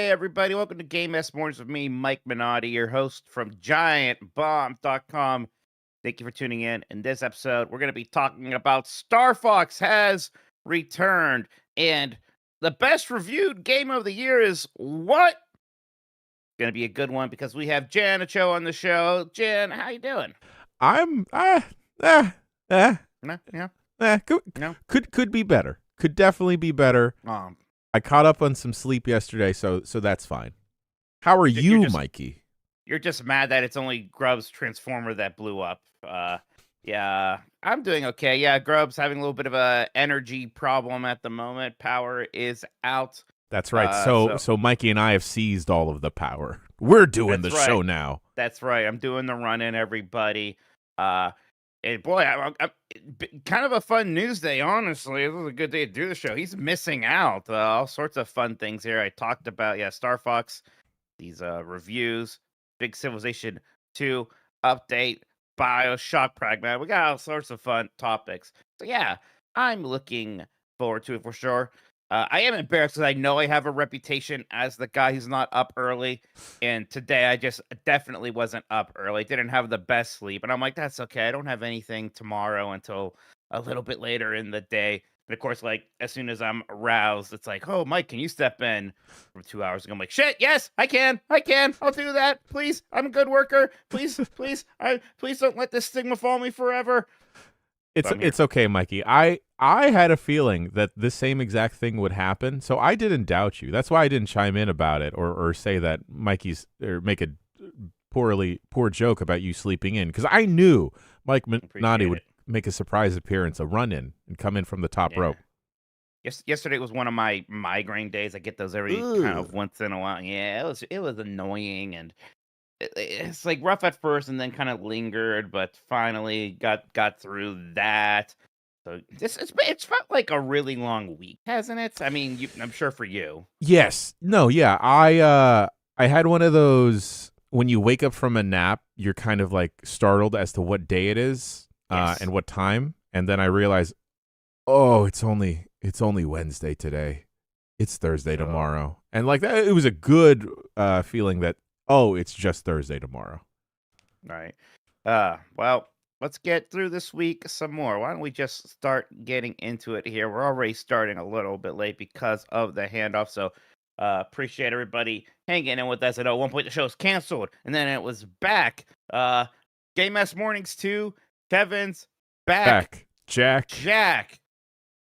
Hey, everybody. Welcome to Game S Mornings with me, Mike Minotti, your host from giantbomb.com. Thank you for tuning in. In this episode, we're going to be talking about Star Fox has returned. And the best reviewed game of the year is what? Going to be a good one because we have Jan Ochoa on the show. Jan, how you doing? I'm uh, uh, No, yeah, could, no. could be better. Could definitely be better. Um, I caught up on some sleep yesterday, so that's fine. How are you're you, just Mikey? You're just mad that it's only Grubb's transformer that blew up. Yeah, I'm doing okay. Yeah, Grubb's having a little bit of a energy problem at the moment. Power is out. That's right. So So Mikey and I have seized all of the power. We're doing that's the right. show now. That's right. I'm doing the run in, everybody. Uh, and boy, kind of a fun news day. Honestly, it was a good day to do the show. He's missing out. All sorts of fun things here. I talked about Star Fox. These reviews, big Civilization 2 update, BioShock Pragmata. We got all sorts of fun topics. So yeah, I'm looking forward to it for sure. I am embarrassed because I know I have a reputation as the guy who's not up early. And today I just definitely wasn't up early. Didn't have the best sleep. And I'm like, that's okay. I don't have anything tomorrow until a little bit later in the day. And of course, like as soon as I'm aroused, it's like, oh, Mike, can you step in from 2 hours ago? I'm like, shit, yes, I can, I'll do that, please. I'm a good worker, please, please don't let this stigma follow me forever. It's okay, Mikey. I had a feeling that the same exact thing would happen, so I didn't doubt you. That's why I didn't chime in about it or say that Mikey's or make a poor joke about you sleeping in, because I knew Mike Minotti would make a surprise appearance, a run-in, and come in from the top rope. Yesterday was one of my migraine days. I get those every kind of once in a while. Yeah, it was annoying, and it's like rough at first, and then kind of lingered, but finally got through that. So it's felt like a really long week, hasn't it? I mean, I'm sure for you. Yes. No. Yeah. I had one of those when you wake up from a nap, you're kind of like startled as to what day it is, Yes. and what time, and then I realize, oh, it's only Wednesday today. It's Thursday tomorrow, and like that, it was a good feeling that, oh, it's just Thursday tomorrow. All right. Well, let's get through this week some more. Why don't we just start getting into it here? We're already starting a little bit late because of the handoff. So appreciate everybody hanging in with us. I know at one point the show was canceled and then it was back. Game S Mornings 2, Kevin's back. Jack.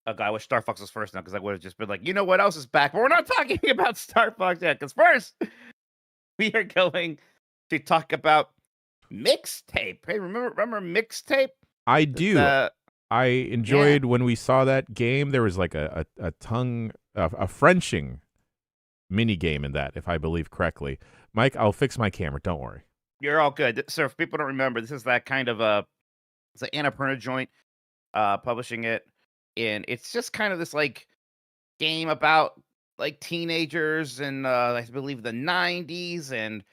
Oh, God, I wish Star Fox was first now because I would have just been like, you know what else is back? But we're not talking about Star Fox yet because first we are going to talk about Mixtape. Hey, remember Mixtape? I do. I enjoyed when we saw that game. There was like a Frenching mini game in that, if I believe correctly. Mike, I'll fix my camera. Don't worry. You're all good. So if people don't remember, this is that kind of it's an Annapurna joint publishing it, and it's just kind of this like game about like teenagers and I believe the 90s and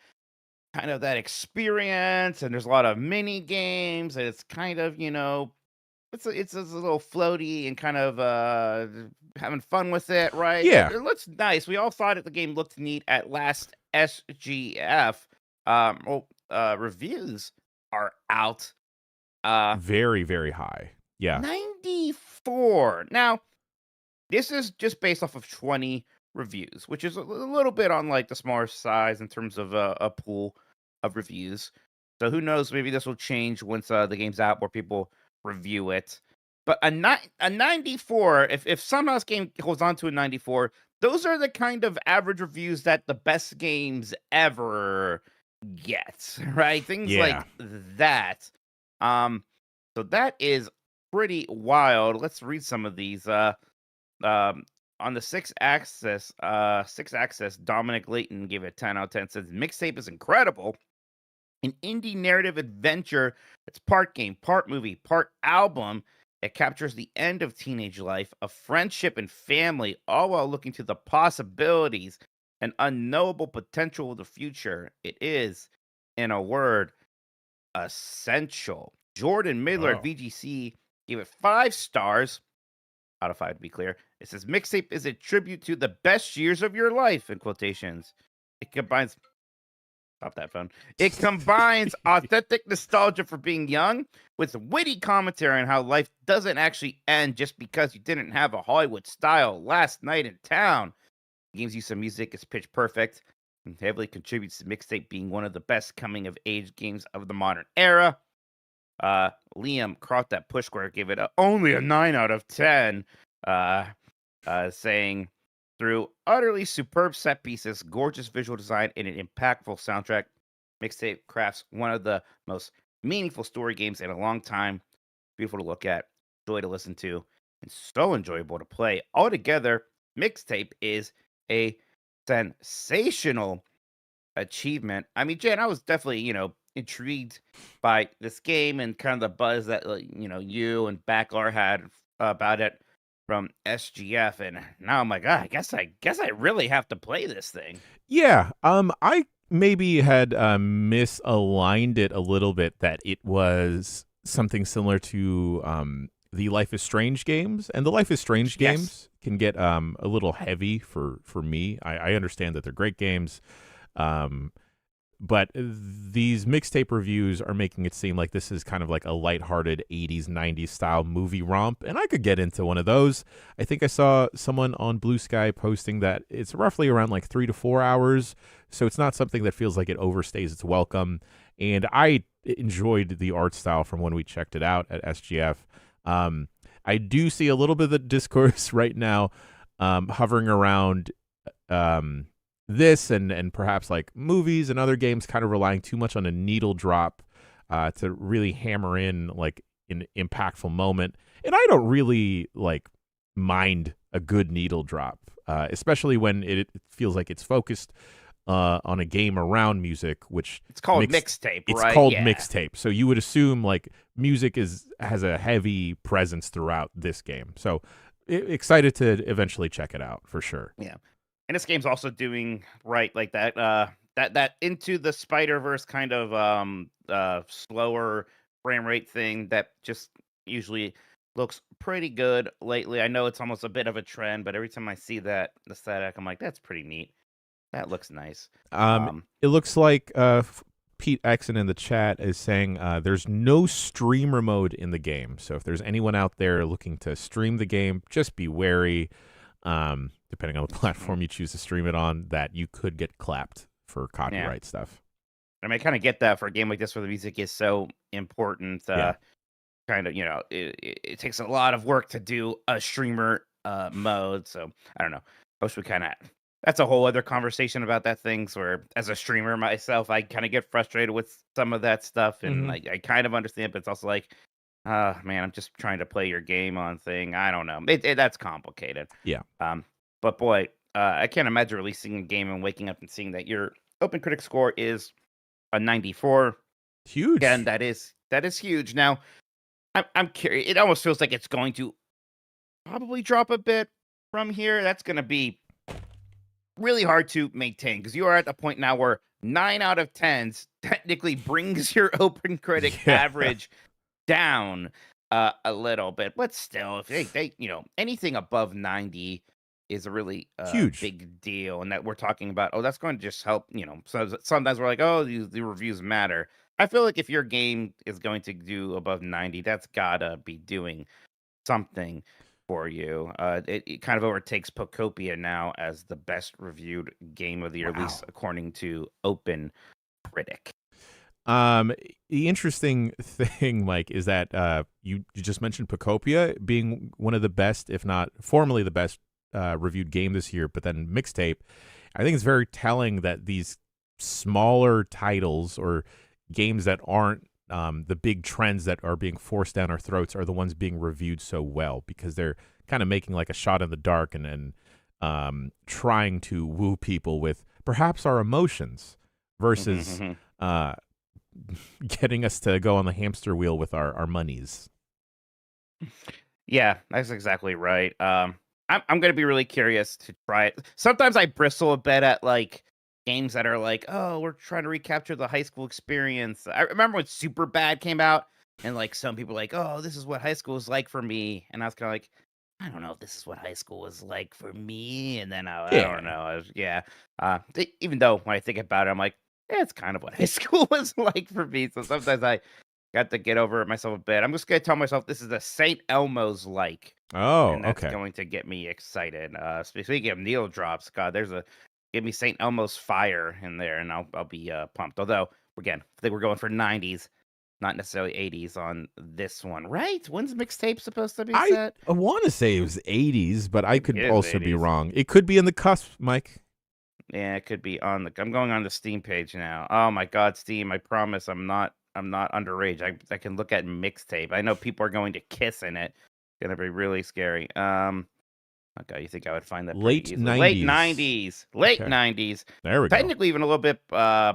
kind of that experience, and there's a lot of mini games, and it's kind of, it's a little floaty and kind of having fun with it, right? Yeah. It looks nice. We all thought the game looked neat at last SGF. Reviews are out. Very, very high. Yeah. 94. Now, this is just based off of 20 reviews, which is a little bit on like the smaller size in terms of a pool of reviews. So who knows? Maybe this will change once the game's out, where people review it. But a 94, if somehow this game holds on to a 94, those are the kind of average reviews that the best games ever get, right? Things like that. So that is pretty wild. Let's read some of these. On the six axis, Dominic Layton gave it a 10 out of 10. Says Mixtape is incredible. An indie narrative adventure that's part game, part movie, part album. It captures the end of teenage life, of friendship and family, all while looking to the possibilities and unknowable potential of the future. It is, in a word, essential. Jordan Midler at VGC gave it 5 stars. out of 5 to be clear. It says Mixtape is a tribute to the best years of your life in quotations. It combines Stop that phone. It combines authentic nostalgia for being young with witty commentary on how life doesn't actually end just because you didn't have a Hollywood style last night in town. It gives you some music, it's pitch perfect, and heavily contributes to Mixtape being one of the best coming of age games of the modern era. Liam Croft that Push Square gave it only a 9 out of 10, saying, through utterly superb set pieces, gorgeous visual design, and an impactful soundtrack, Mixtape crafts one of the most meaningful story games in a long time. Beautiful to look at, joy to listen to, and so enjoyable to play. Altogether, Mixtape is a sensational achievement. I mean, Jen, I was definitely, intrigued by this game and kind of the buzz that, you and Backlar had about it from SGF, and now I'm like, I guess I really have to play this thing. Yeah, I maybe had misaligned it a little bit that it was something similar to the Life is Strange games, and the Life is Strange games can get a little heavy for me. I understand that they're great games, but these Mixtape reviews are making it seem like this is kind of like a lighthearted 80s, 90s style movie romp, and I could get into one of those. I think I saw someone on Blue Sky posting that it's roughly around like 3 to 4 hours, so it's not something that feels like it overstays its welcome, and I enjoyed the art style from when we checked it out at SGF. I do see a little bit of the discourse right now hovering around this and perhaps like movies and other games kind of relying too much on a needle drop to really hammer in like an impactful moment. And I don't really like mind a good needle drop, especially when it feels like it's focused on a game around music, which it's called Mixtape, right? It's called Mixtape. So you would assume like music has a heavy presence throughout this game. So excited to eventually check it out for sure. Yeah. And this game's also doing right like that that Into the Spider-Verse kind of slower frame rate thing that just usually looks pretty good lately. I know it's almost a bit of a trend, but every time I see that aesthetic, I'm like, that's pretty neat. That looks nice. It looks like Pete Exon in the chat is saying there's no streamer mode in the game. So if there's anyone out there looking to stream the game, just be wary. Depending on the platform you choose to stream it on, that you could get clapped for copyright stuff. I mean, I kind of get that for a game like this where the music is so important. Kind of, it takes a lot of work to do a streamer mode. So I don't know. I wish we kind of. That's a whole other conversation about that things where, as a streamer myself, I kind of get frustrated with some of that stuff, and I kind of understand, but it's also like, man, I'm just trying to play your game on thing. I don't know. That's complicated. Yeah. But boy, I can't imagine releasing a game and waking up and seeing that your Open Critic score is a 94. Huge. And that is huge. Now, I'm curious. It almost feels like it's going to probably drop a bit from here. That's going to be really hard to maintain because you are at the point now where 9 out of 10s technically brings your Open Critic average down a little bit, but still, if they anything above 90 is a really huge big deal, and that we're talking about. Oh, that's going to just help. So sometimes we're like, oh, the reviews matter. I feel like if your game is going to do above 90, that's gotta be doing something for you. It kind of overtakes Pocopia now as the best reviewed game of the year, at least according to Open Critic. The interesting thing, Mike, is that you just mentioned Pocopia being one of the best, if not formerly the best, reviewed game this year, but then Mixtape. I think it's very telling that these smaller titles or games that aren't the big trends that are being forced down our throats are the ones being reviewed so well, because they're kind of making like a shot in the dark and trying to woo people with perhaps our emotions versus getting us to go on the hamster wheel with our monies. Yeah, that's exactly right. I'm going to be really curious to try it. Sometimes I bristle a bit at like games that are like, oh, we're trying to recapture the high school experience. I remember when Superbad came out, and like some people were like, oh, this is what high school is like for me, and I was kind of like, I don't know if this is what high school was like for me. And then I don't Yeah. know. Even though when I think about it, I'm like, yeah, it's kind of what high school was like for me. So sometimes I got to get over it myself a bit. I'm just gonna tell myself this is a St. Elmo's like, Oh, and that's okay. going to get me excited. Speaking of needle drops, God, give me St. Elmo's Fire in there, and I'll be pumped. Although again, I think we're going for 90s, not necessarily 80s on this one, right? When's mixtape supposed to be I set? want to say it was 80s, but I It could is also be 80s. wrong. It could be in the cusp, Mike. Yeah, it could be on the. I'm going on the Steam page now. Oh my God, Steam! I promise I'm not. I'm not underage. I can look at mixtape. I know people are going to kiss in it. It's gonna be really scary. Okay, you think I would find that pretty Late easily? Late 90s. 90s. Late Okay. 90s. There we go. Technically, even a little bit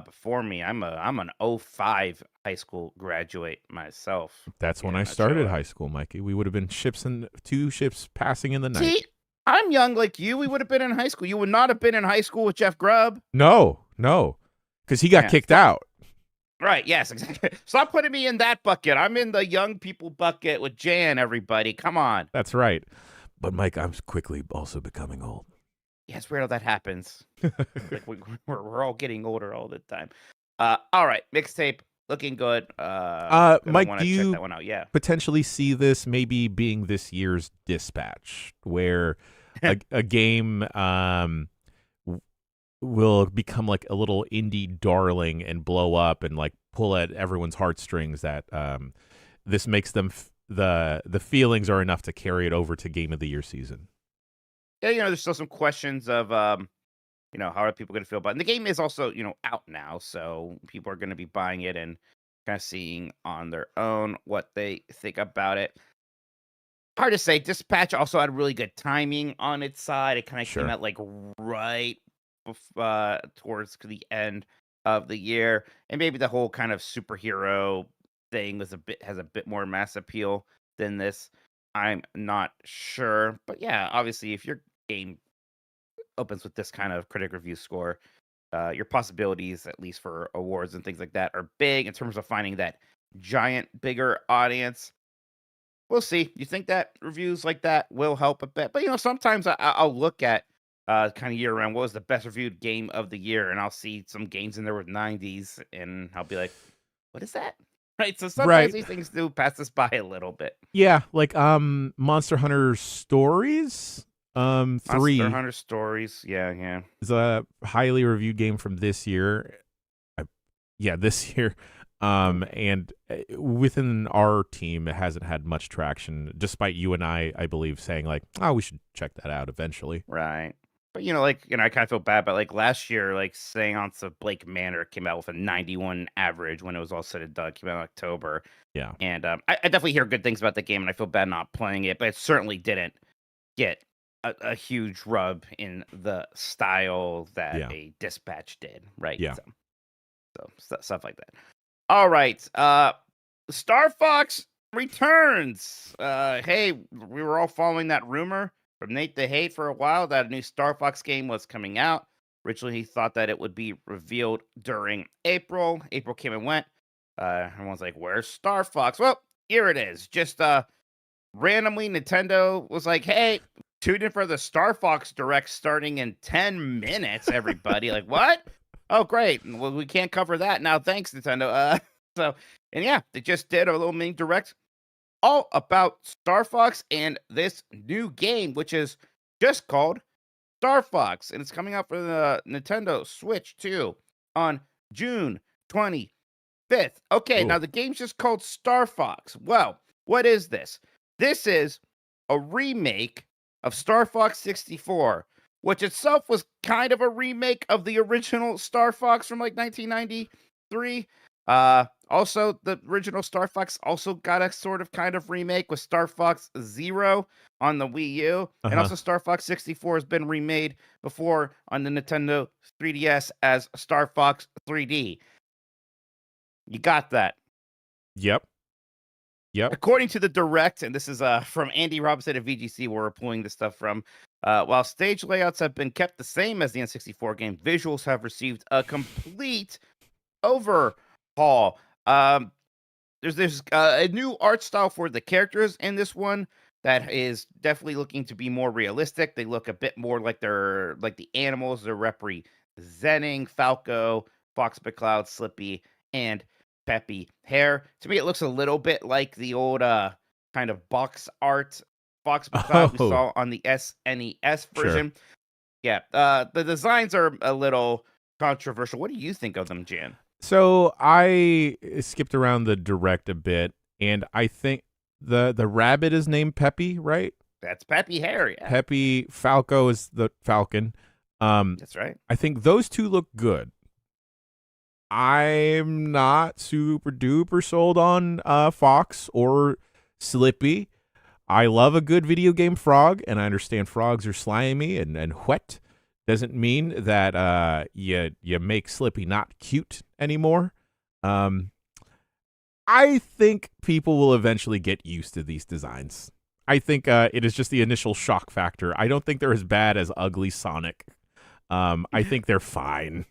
before me. I'm an '05 high school graduate myself. That's when I Jan started Ochoa. high school, Mikey. We would have been two ships passing in the night. See, I'm young like you. We would have been in high school. You would not have been in high school with Jeff Grubb. No, because he got Yeah. kicked out. Right, yes, exactly. Stop putting me in that bucket. I'm in the young people bucket with Jan, everybody. Come on. That's right. But Mike, I'm quickly also becoming old. Yeah, it's weird how that happens. Like we're all getting older all the time. All right, mixtape looking good. Gonna Mike, want do to check you that one out. Yeah. potentially see this maybe being this year's Dispatch, where a game will become like a little indie darling and blow up and like pull at everyone's heartstrings, that this makes them the feelings are enough to carry it over to Game of the Year season. Yeah, there's still some questions of how are people gonna feel about it. And the game is also, out now, so people are gonna be buying it and kind of seeing on their own what they think about it. Hard to say. Dispatch also had really good timing on its side. It kind of came Sure. out like right towards the end of the year, and maybe the whole kind of superhero thing has a bit more mass appeal than this. I'm not sure, but yeah, obviously, if your game opens with this kind of critic review score, your possibilities, at least for awards and things like that, are big in terms of finding that giant, bigger audience. We'll see. You think that reviews like that will help a bit? But sometimes I'll look at kind of year round what was the best reviewed game of the year, and I'll see some games in there with 90s, and I'll be like, "What is that?" Right. So sometimes Right. these things do pass us by a little bit. Yeah, like Monster Hunter Stories Monster 3 Hunter Stories, yeah, yeah. is a highly reviewed game from this year. This year. And within our team, it hasn't had much traction, despite you and I believe, saying like, "Oh, we should check that out eventually." Right. But I kind of feel bad, but like last year, like Seance of Blake Manor came out with a 91 average when it was all said and done. Came out in October. Yeah, And I definitely hear good things about the game, and I feel bad not playing it, but it certainly didn't get a huge rub in the style that yeah, a Dispatch did, right? yeah. So stuff like that. All right, Star Fox returns. Hey, we were all following that rumor from Nate the Hate for a while that a new Star Fox game was coming out. Originally, he thought that it would be revealed during April. April came and went. Everyone's like, "Where's Star Fox?" Well, here it is. Just randomly, Nintendo was like, "Hey, tune in for the Star Fox Direct starting in 10 minutes." Everybody, like, what? Oh, great. Well, we can't cover that now. Thanks, Nintendo. And yeah, they just did a little mini direct all about Star Fox and this new game, which is just called Star Fox, and it's coming out for the Nintendo Switch too on June 25th. Okay, now Ooh, the game's just called Star Fox. Well, what is this? This is a remake of Star Fox 64, which itself was kind of a remake of the original Star Fox from like 1993. Also, the original Star Fox also got a sort of kind of remake with Star Fox Zero on the Wii U, and uh-huh. also Star Fox 64 has been remade before on the Nintendo 3DS as Star Fox 3D. You got that. Yep, yep. According to the direct, and this is from Andy Robinson at VGC, where we're pulling this stuff from. While stage layouts have been kept the same as the N64 game, visuals have received a complete overhaul. There's a new art style for the characters in this one that is definitely looking to be more realistic. They look a bit more like they're like the animals they're representing: Falco, Fox McCloud, Slippy, and Peppy Hair. To me, it looks a little bit like the old kind of box art Fox McCloud we Oh, saw on the SNES sure. version. Yeah, the designs are a little controversial. What do you think of them, Jan? So I skipped around the direct a bit, and I think the rabbit is named Peppy, right? That's Peppy Hair, yeah. Peppy, Falco is the falcon. That's right. I think those two look good. I'm not super duper sold on Fox or Slippy. I love a good video game frog, and I understand frogs are slimy and wet. Doesn't mean that you make Slippy not cute anymore. Um, I think people will eventually get used to these designs. I think it is just the initial shock factor. I don't think they're as bad as ugly Sonic. I think they're fine.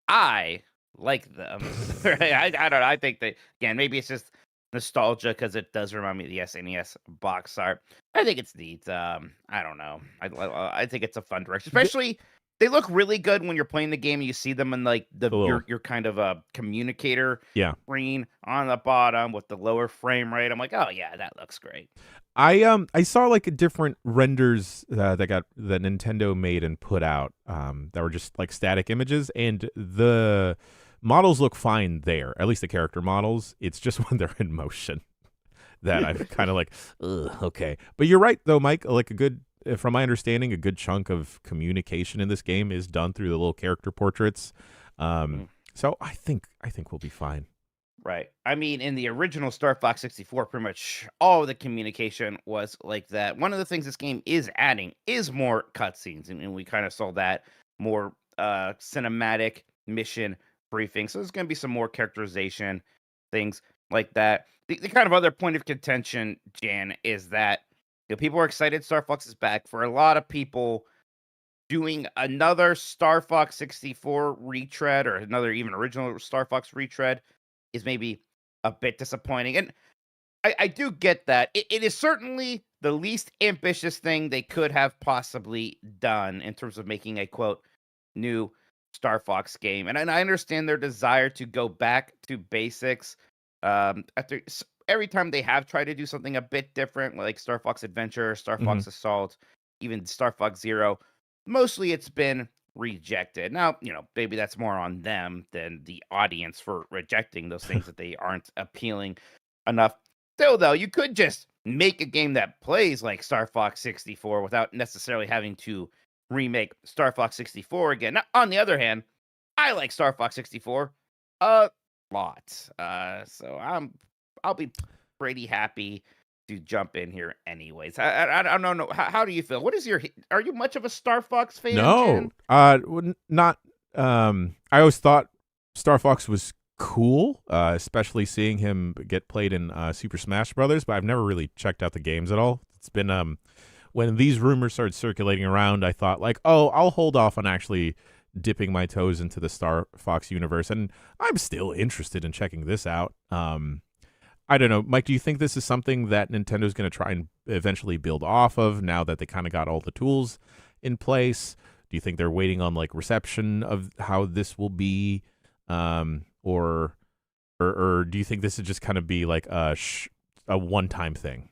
I like them. Right? I don't know. I think that, again, maybe it's just nostalgia because it does remind me of the SNES box art. I think it's neat. I don't know. I think it's a fun direction, The, especially they look really good when you're playing the game and you see them in like the little, your kind of a communicator yeah. screen on the bottom with the lower frame rate. I'm like, oh yeah, that looks great. I saw like different renders that Nintendo made and put out that were just like static images, and the models look fine there. At least the character models. It's just when they're in motion that I'm kind of like, ugh, okay. But you're right though, Mike. Like from my understanding, a good chunk of communication in this game is done through the little character portraits. Mhm. So I think we'll be fine. Right. I mean, in the original Star Fox 64, pretty much all the communication was like that. One of the things this game is adding is more cutscenes, and we kind of saw that more cinematic mission briefing. So there's going to be some more characterization, things like that. The kind of other point of contention, Jan, is that people are excited Star Fox is back. For a lot of people, doing another Star Fox 64 retread or another even original Star Fox retread is maybe a bit disappointing. And I do get that. It is certainly the least ambitious thing they could have possibly done in terms of making a quote new Star Fox game. And I understand their desire to go back to basics. Every time they have tried to do something a bit different, like Star Fox Adventure, Star Mm-hmm. Fox Assault, even Star Fox Zero, mostly it's been rejected. Now, maybe that's more on them than the audience for rejecting those things that they aren't appealing enough. Still, though, you could just make a game that plays like Star Fox 64 without necessarily having to remake Star Fox 64 again. Now, on the other hand, I like Star Fox 64 a lot. So I'll be pretty happy to jump in here anyways. I don't know. How do you feel? Are you much of a Star Fox fan, No, Jen? not. I always thought Star Fox was cool, especially seeing him get played in Super Smash Brothers. But I've never really checked out the games at all. It's been when these rumors started circulating around, I thought like, oh, I'll hold off on actually dipping my toes into the Star Fox universe, and I'm still interested in checking this out. I don't know, Mike. Do you think this is something that Nintendo's going to try and eventually build off of now that they kind of got all the tools in place? Do you think they're waiting on like reception of how this will be, or do you think this is just kind of be like a one-time thing?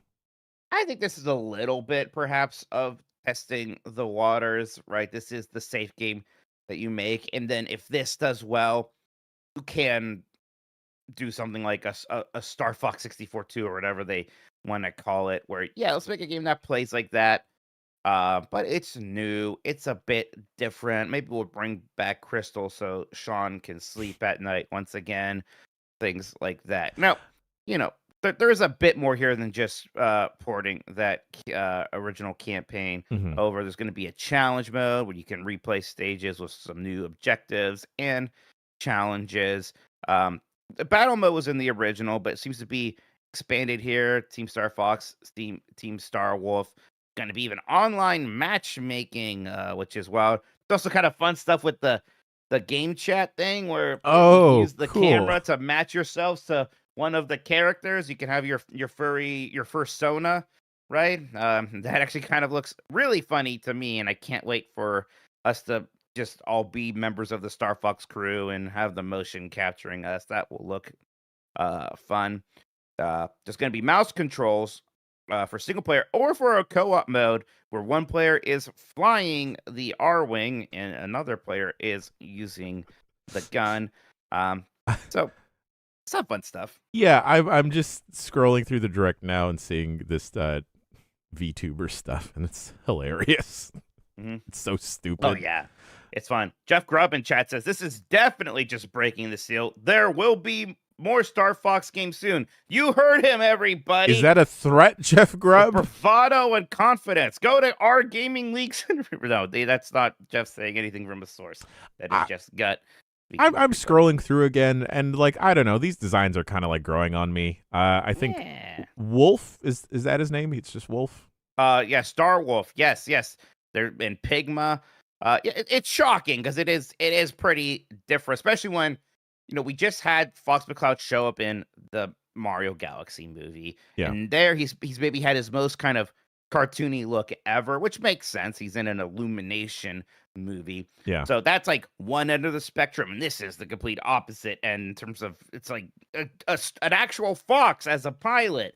I think this is a little bit perhaps of testing the waters, right? This is the safe game that you make, and then if this does well, you can do something like a Star Fox 64 2 or whatever they want to call it, where yeah, let's make a game that plays like that. But it's new. It's a bit different. Maybe we'll bring back Crystal so Sean can sleep at night once again. Things like that. Now, there's a bit more here than just porting that original campaign Mm-hmm. over. There's going to be a challenge mode where you can replay stages with some new objectives and challenges. The battle mode was in the original, but it seems to be expanded here. Team Star Fox, Team Star Wolf. Going to be even online matchmaking, which is wild. There's also kind of fun stuff with the game chat thing where you can Oh, use the cool. camera to match yourselves to one of the characters. You can have your furry, your fursona, right? That actually kind of looks really funny to me, and I can't wait for us to just all be members of the Star Fox crew and have the motion capturing us. That will look fun. There's going to be mouse controls for single player or for a co-op mode where one player is flying the R-wing and another player is using the gun. So some fun stuff. Yeah, I'm just scrolling through the direct now and seeing this VTuber stuff, and it's hilarious. Mm-hmm. It's so stupid. Oh yeah, it's fun. Jeff Grubb in chat says this is definitely just breaking the seal. There will be more Star Fox games soon. You heard him, everybody. Is that a threat, Jeff Grubb? Bravado and confidence. Go to our gaming leaks. No, that's not Jeff saying anything from a source. That is Jeff's gut. I'm scrolling through again, and like I don't know, these designs are kind of like growing on me. I think Wolf is that his name? It's just Wolf. Yeah, Star Wolf. Yes. They're in Pigma. It's shocking because it is pretty different, especially when we just had Fox McCloud show up in the Mario Galaxy movie, and there he's maybe had his most kind of cartoony look ever, which makes sense. He's in an Illumination movie, so that's like one end of the spectrum, and this is the complete opposite end in terms of it's like an actual fox as a pilot.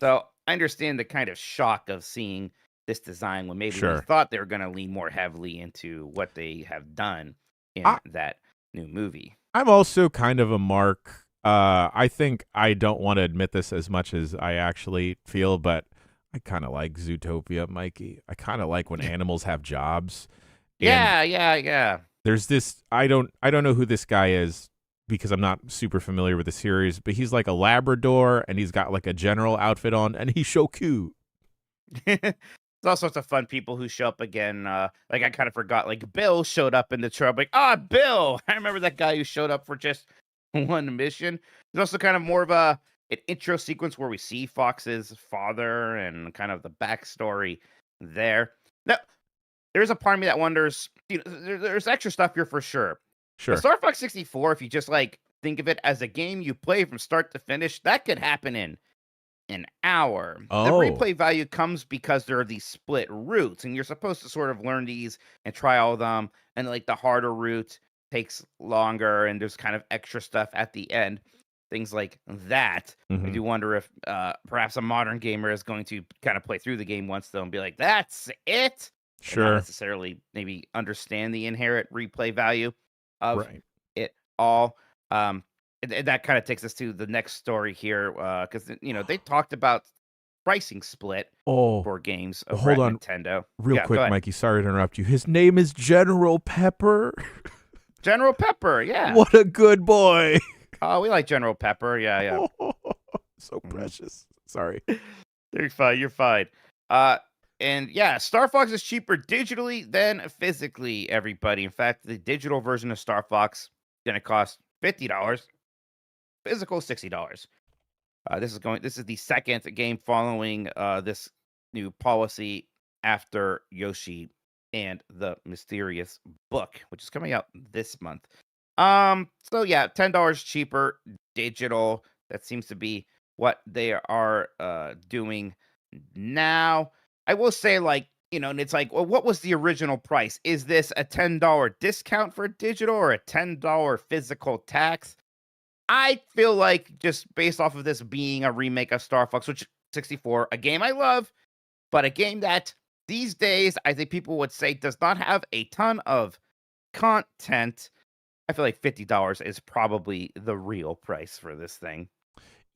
So I understand the kind of shock of seeing this design when maybe we thought they were going to lean more heavily into what they have done in that new movie. I'm also kind of a mark. I think I don't want to admit this as much as I actually feel, but I kind of like Zootopia, Mikey. I kind of like when animals have jobs. Yeah. There's this. I don't know who this guy is because I'm not super familiar with the series, but he's like a Labrador and he's got like a general outfit on, and he's so cute. There's all sorts of fun people who show up again. Like I kind of forgot, like Bill showed up in the trailer. Like, Bill! I remember that guy who showed up for just one mission. There's also kind of more of an intro sequence where we see Fox's father and kind of the backstory there. Now, there's a part of me that wonders, there's extra stuff here for sure. Sure. But Star Fox 64, if you just like think of it as a game you play from start to finish, that could happen in an hour. Oh. The replay value comes because there are these split routes, and you're supposed to sort of learn these and try all of them, and like the harder route takes longer, and there's kind of extra stuff at the end, things like that. Mm-hmm. I do wonder if perhaps a modern gamer is going to kind of play through the game once though and be like, that's it. Sure. And not necessarily maybe understand the inherent replay value of it all. That kind of takes us to the next story here, because they talked about pricing split for games over at Nintendo. Real quick, Mikey. Sorry to interrupt you. His name is General Pepper. General Pepper, yeah. What a good boy. Oh, we like General Pepper. Yeah. So precious. Sorry. You're fine. And yeah, Star Fox is cheaper digitally than physically. Everybody. In fact, the digital version of Star Fox is going to cost $50. Physical $60. This is the second game following this new policy after Yoshi and the Mysterious Book, which is coming out this month. So yeah, $10 cheaper digital. That seems to be what they are doing now. I will say, and it's like, well, what was the original price? Is this a $10 discount for digital or a $10 physical tax? I feel like just based off of this being a remake of Star Fox, which 64, a game I love, but a game that these days I think people would say does not have a ton of content. I feel like $50 is probably the real price for this thing.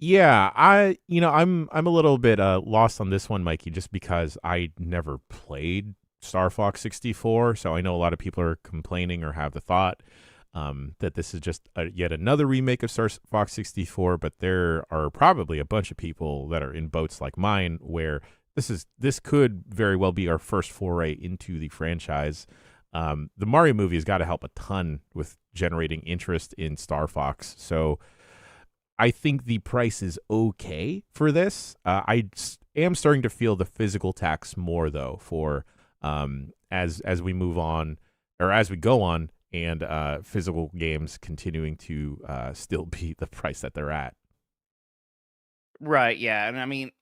Yeah, I'm a little bit lost on this one, Mikey, just because I never played Star Fox 64, so I know a lot of people are complaining or have the thought that this is just yet another remake of Star Fox 64, but there are probably a bunch of people that are in boats like mine where this could very well be our first foray into the franchise. The Mario movie has got to help a ton with generating interest in Star Fox, so I think the price is okay for this. I am starting to feel the physical tax more though for as we move on or as we go on, and physical games continuing to still be the price that they're at. Right, yeah, and I mean,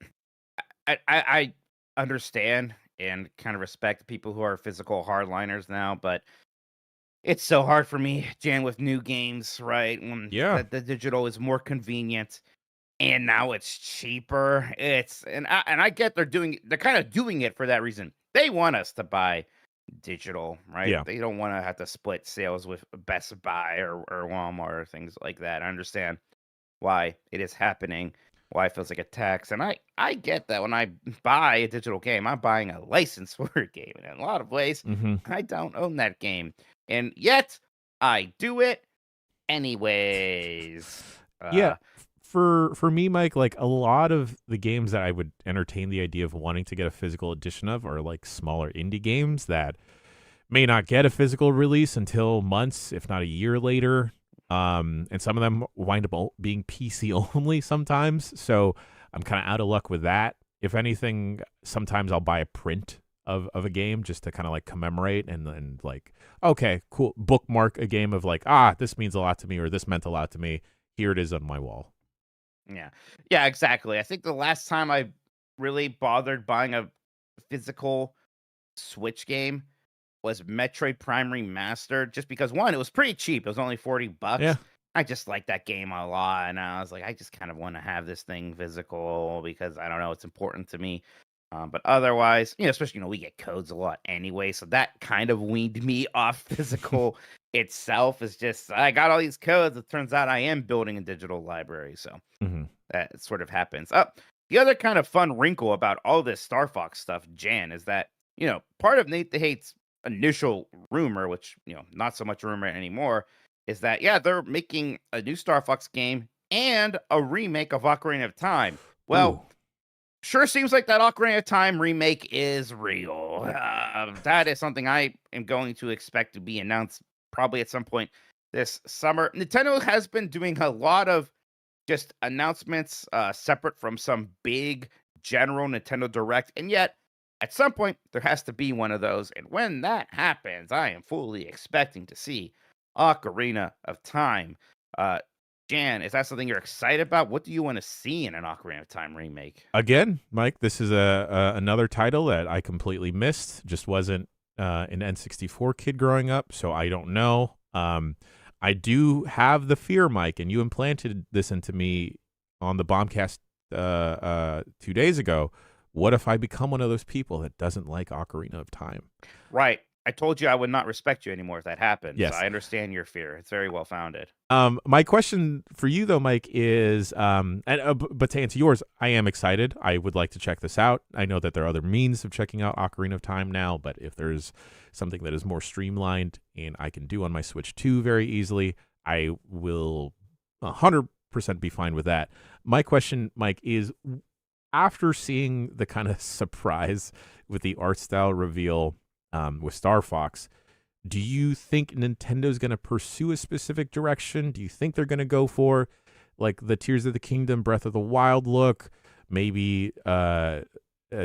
I understand and kind of respect people who are physical hardliners now, but it's so hard for me, Jan, with new games, right? When Yeah. the digital is more convenient and now it's cheaper. And I get they're kind of doing it for that reason. They want us to buy digital, right? Yeah. They don't want to have to split sales with Best Buy or Walmart or things like that. I understand why it is happening, why it feels like a tax. And I get that when I buy a digital game, I'm buying a license for a game. And in a lot of ways, Hmm. I don't own that game. And yet I do it anyways. Yeah. Uh For me, Mike, like a lot of the games that I would entertain the idea of wanting to get a physical edition of are like smaller indie games that may not get a physical release until months, if not a year later. And some of them wind up being PC only sometimes. So I'm kind of out of luck with that. If anything, sometimes I'll buy a print of a game just to kind of like commemorate and then like, okay, cool, bookmark a game of like, this means a lot to me or this meant a lot to me. Here it is on my wall. yeah. Yeah, exactly. I think the last time I really bothered buying a physical Switch game was Metroid Prime Remastered, just because one, it was pretty cheap. It was only Yeah. $40. I just like that game a lot, and I was like, I just kind of want to have this thing physical because I don't know, it's important to me. But otherwise, especially we get codes a lot anyway, so that kind of weaned me off physical itself. Is just I got all these codes. It turns out I am building a digital library, so Hmm. that sort of happens. The other kind of fun wrinkle about all this Star Fox stuff, Jan, is that, part of Nate the Hate's initial rumor, which, not so much rumor anymore, is that, yeah, they're making a new Star Fox game and a remake of Ocarina of Time. Ooh. Well, sure seems like that Ocarina of Time remake is real. That is something I am going to expect to be announced probably at some point this summer. Nintendo has been doing a lot of just announcements separate from some big general Nintendo Direct. And yet, at some point, there has to be one of those. And when that happens, I am fully expecting to see Ocarina of Time. Uh, Jan, is that something you're excited about? What do you want to see in an Ocarina of Time remake? Again, Mike, this is a another title that I completely missed. Just wasn't an N64 kid growing up, so I don't know. I do have the fear, Mike, and you implanted this into me on the Bombcast 2 days ago. What if I become one of those people that doesn't like Ocarina of Time? Right. I told you I would not respect you anymore if that happened. So Yes. I understand your fear. It's very well founded. My question for you though, Mike, is, but to answer yours, I am excited. I would like to check this out. I know that there are other means of checking out Ocarina of Time now, but if there's something that is more streamlined and I can do on my Switch 2 very easily, I will 100% be fine with that. My question, Mike, is after seeing the kind of surprise with the art style reveal with Star Fox, do you think Nintendo's going to pursue a specific direction? Do you think they're going to go for like the Tears of the Kingdom, Breath of the Wild look? Maybe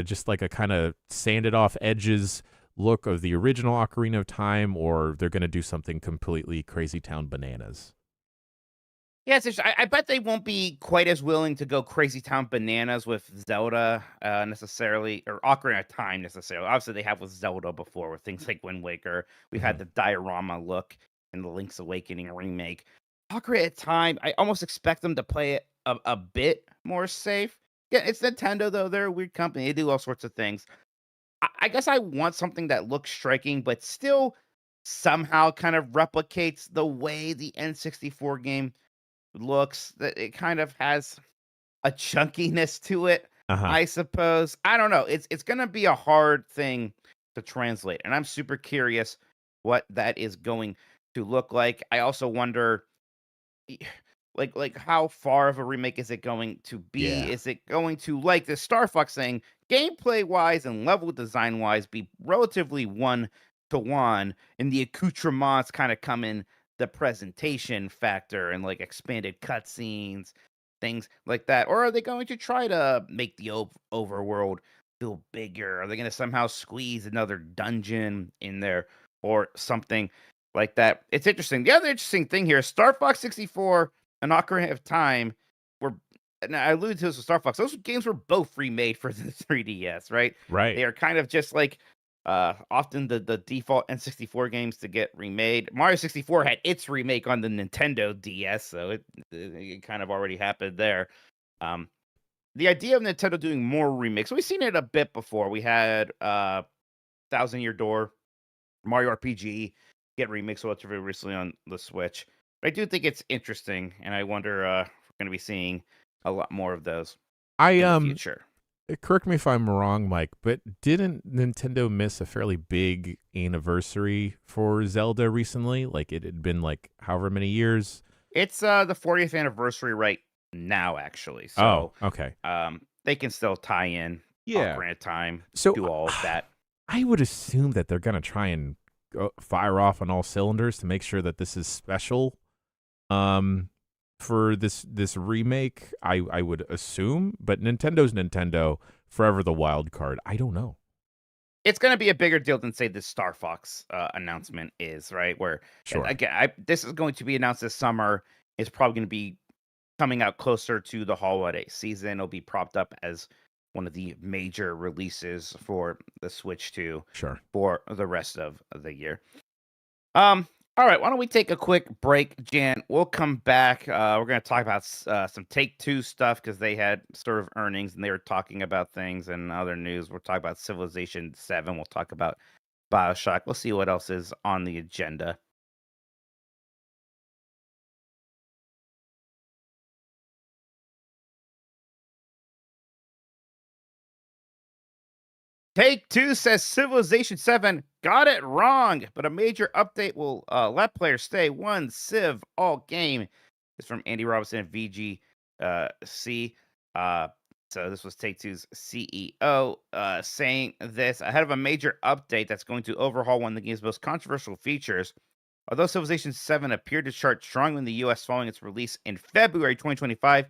just like a kind of sanded off edges look of the original Ocarina of Time, or they're going to do something completely crazy town bananas? Yes, I bet they won't be quite as willing to go crazy town bananas with Zelda necessarily, or Ocarina of Time necessarily. Obviously, they have with Zelda before with things like Wind Waker. We've Hmm. had the diorama look in the Link's Awakening remake. Ocarina of Time, I almost expect them to play it a bit more safe. Yeah, it's Nintendo though; they're a weird company. They do all sorts of things. I guess I want something that looks striking, but still somehow kind of replicates the way the N64 game looks. That it kind of has a chunkiness to it, Uh-huh. I suppose. I don't know. It's gonna be a hard thing to translate, and I'm super curious what that is going to look like. I also wonder, e- like how far of a remake is it going to be? Yeah. Is it going to, like the Star Fox thing, gameplay wise and level design wise, be relatively one to one, and the accoutrements kind of come in the presentation factor and like expanded cutscenes, things like that? Or are they going to try to make the overworld feel bigger? Are they going to somehow squeeze another dungeon in there or something like that? It's interesting. The other interesting thing here, Star Fox 64 and Ocarina of Time were and I alluded to this with Star Fox. Those games were both remade for the 3DS, right? Right. They are kind of just like often the default N64 games to get remade. Mario 64 had its remake on the Nintendo DS, so it kind of already happened there. Um, the idea of Nintendo doing more remakes, we've seen it a bit before. We had Thousand Year Door, Mario RPG get remixed relatively recently on the Switch. But I do think it's interesting, and I wonder if we're going to be seeing a lot more of those I in the future. Correct me if I'm wrong, Mike, but didn't Nintendo miss a fairly big anniversary for Zelda recently? Like it had been like however many years. It's the 40th anniversary right now, actually. Oh, So okay. they can still tie in Yeah. Ocarina of Time, So do all of that. I would assume that they're gonna try and fire off on all cylinders to make sure that this is special. For this remake, I would assume, but Nintendo's Nintendo, forever the wild card. I don't know. It's going to be a bigger deal than, say, the Star Fox announcement is, right? Where, Sure. again, this is going to be announced this summer. It's probably going to be coming out closer to the holiday season. It'll be propped up as one of the major releases for the Switch 2 Sure. for the rest of the year. All right, why don't we take a quick break, Jan? We'll come back. We're going to talk about some Take-Two stuff because they had sort of earnings and they were talking about things and other news. We'll talk about Civilization VII. We'll talk about BioShock. We'll see what else is on the agenda. Take-Two says Civilization VII got it wrong, but a major update will let players stay one Civ all game. Is from Andy Robinson at VGC. So this was Take-Two's CEO saying this ahead of a major update that's going to overhaul one of the game's most controversial features. Although Civilization VII appeared to chart strongly in the US following its release in February 2025,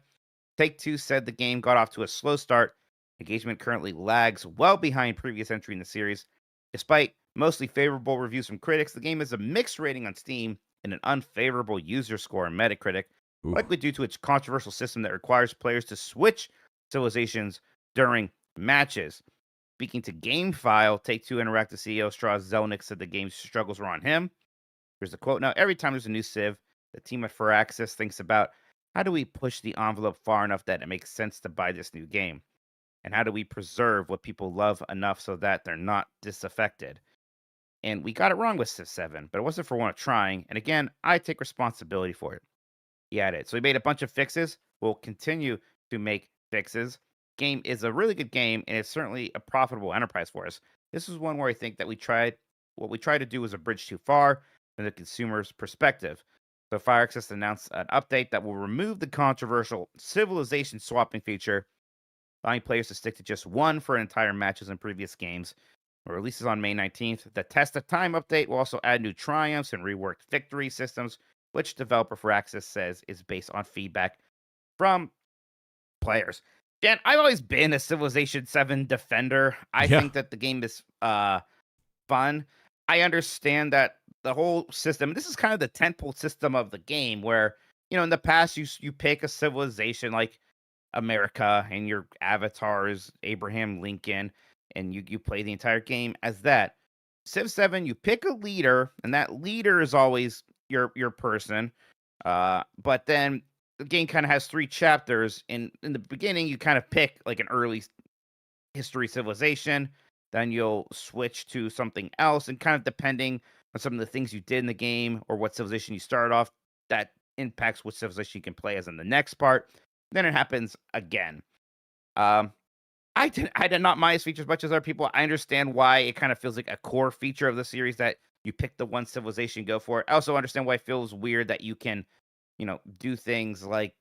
Take-Two said the game got off to a slow start. Engagement currently lags well behind previous entry in the series. Despite mostly favorable reviews from critics, the game has a mixed rating on Steam and an unfavorable user score on Metacritic, likely due to its controversial system that requires players to switch civilizations during matches. Speaking to GameFile, Take-Two Interactive CEO Strauss Zelnick said the game's struggles were on him. Here's the quote. Now, every time there's a new Civ, the team at Firaxis thinks about how do we push the envelope far enough that it makes sense to buy this new game? And how do we preserve what people love enough so that they're not disaffected? And we got it wrong with Civ 7, but it wasn't for one of trying. And again, I take responsibility for it. He added. So we made a bunch of fixes. We'll continue to make fixes. Game is a really good game, and it's certainly a profitable enterprise for us. This is one where I think that what we tried to do was a bridge too far from the consumer's perspective. So Firaxis announced an update that will remove the controversial civilization swapping feature, allowing players to stick to just one for entire matches in previous games. It releases on May 19th. The Test of Time update will also add new triumphs and reworked victory systems, which developer Firaxis says is based on feedback from players. Dan, I've always been a Civilization 7 defender. I think that the game is fun. I understand that the whole system, this is kind of the tentpole system of the game where, in the past you pick a civilization like America and your avatar is Abraham Lincoln and you play the entire game as that. Civ 7, you pick a leader and that leader is always your person. But then the game kind of has 3 chapters. In the beginning, you kind of pick like an early history civilization. Then you'll switch to something else, and kind of depending on some of the things you did in the game or what civilization you start off, that impacts which civilization you can play as in the next part. Then it happens again. I did not mind this feature as much as other people. I understand why it kind of feels like a core feature of the series that you pick the one civilization, go for it. I also understand why it feels weird that you can, do things like,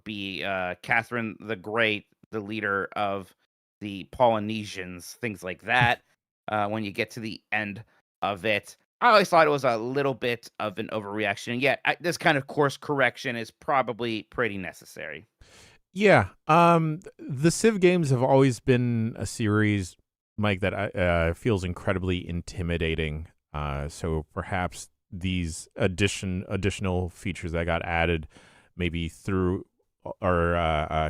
be Catherine the Great, the leader of the Polynesians, things like that. When you get to the end of it, I always thought it was a little bit of an overreaction. And yet, this kind of course correction is probably pretty necessary. Yeah. The Civ games have always been a series, Mike, that feels incredibly intimidating. So perhaps these additional features that got added maybe threw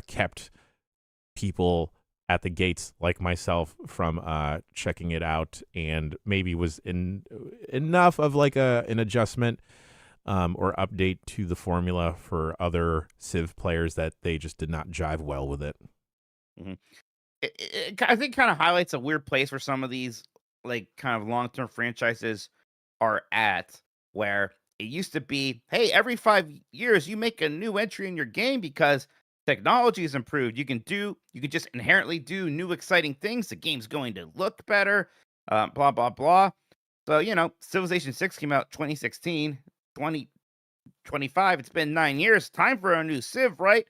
kept people at the gates like myself from checking it out, and maybe was enough of like an adjustment or update to the formula for other Civ players that they just did not jive well with it. Mhm. I think kind of highlights a weird place where some of these like kind of long-term franchises are at, where it used to be, hey, every 5 years you make a new entry in your game because technology has improved. You can just inherently do new exciting things. The game's going to look better, blah blah blah. So Civilization 6 came out 2016, 2025. It's been 9 years. Time for a new Civ, right?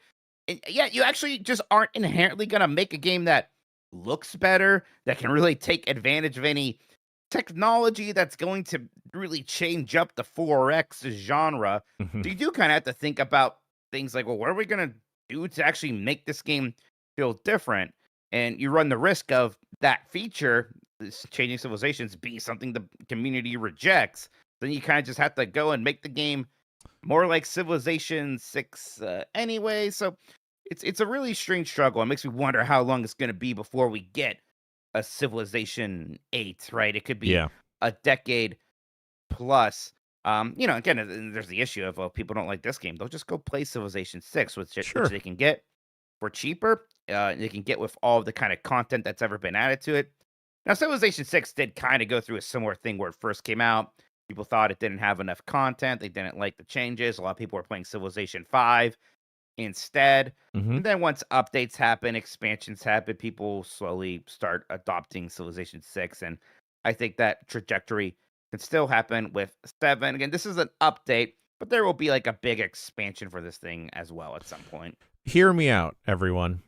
And yeah, you actually just aren't inherently gonna make a game that looks better, that can really take advantage of any technology that's going to really change up the 4X genre. So you do kind of have to think about things like, well, what are we gonna do to actually make this game feel different? And you run the risk of that feature, this changing civilizations, being something the community rejects. Then you kind of just have to go and make the game more like Civilization 6 anyway. So it's a really strange struggle. It makes me wonder how long it's going to be before we get a Civilization 8, right? It could be Yeah. a decade plus. Again, there's the issue of, well, people don't like this game. They'll just go play Civilization 6, which Sure. they can get for cheaper. They can get with all the kind of content that's ever been added to it. Now, Civilization 6 did kind of go through a similar thing where it first came out. People thought it didn't have enough content. They didn't like the changes. A lot of people were playing Civilization 5 instead. Mm-hmm. And then once updates happen, expansions happen, people slowly start adopting Civilization 6. And I think that trajectory can still happen with 7. Again, this is an update, but there will be like a big expansion for this thing as well at some point. Hear me out, everyone.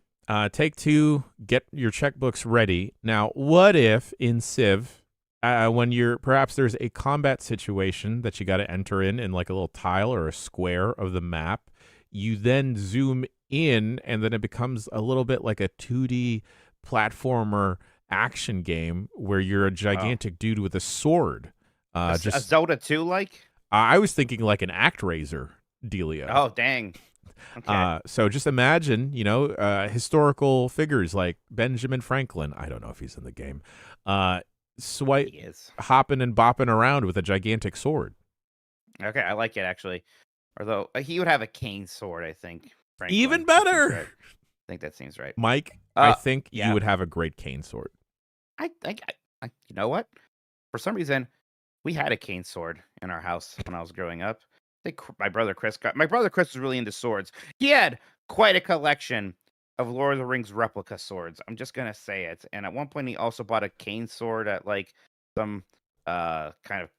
Take-Two, get your checkbooks ready. Now, what if in Civ, when perhaps there's a combat situation that you got to enter in like a little tile or a square of the map, you then zoom in, and then it becomes a little bit like a 2D platformer action game where you're a gigantic dude with a sword. A Zelda 2 like? I was thinking like an ActRaiser dealio. Oh, dang. Okay. So just imagine, historical figures like Benjamin Franklin. I don't know if he's in the game. He is. Hopping and bopping around with a gigantic sword. Okay, I like it actually. Although he would have a cane sword, I think. Franklin. Even better. Right. I think that seems right. Mike, I think you would have a great cane sword. I think, you know what? For some reason, we had a cane sword in our house when I was growing up. I think my brother Chris was really into swords. He had quite a collection of Lord of the Rings replica swords. I'm just gonna say it. And at one point, he also bought a cane sword at like some kind of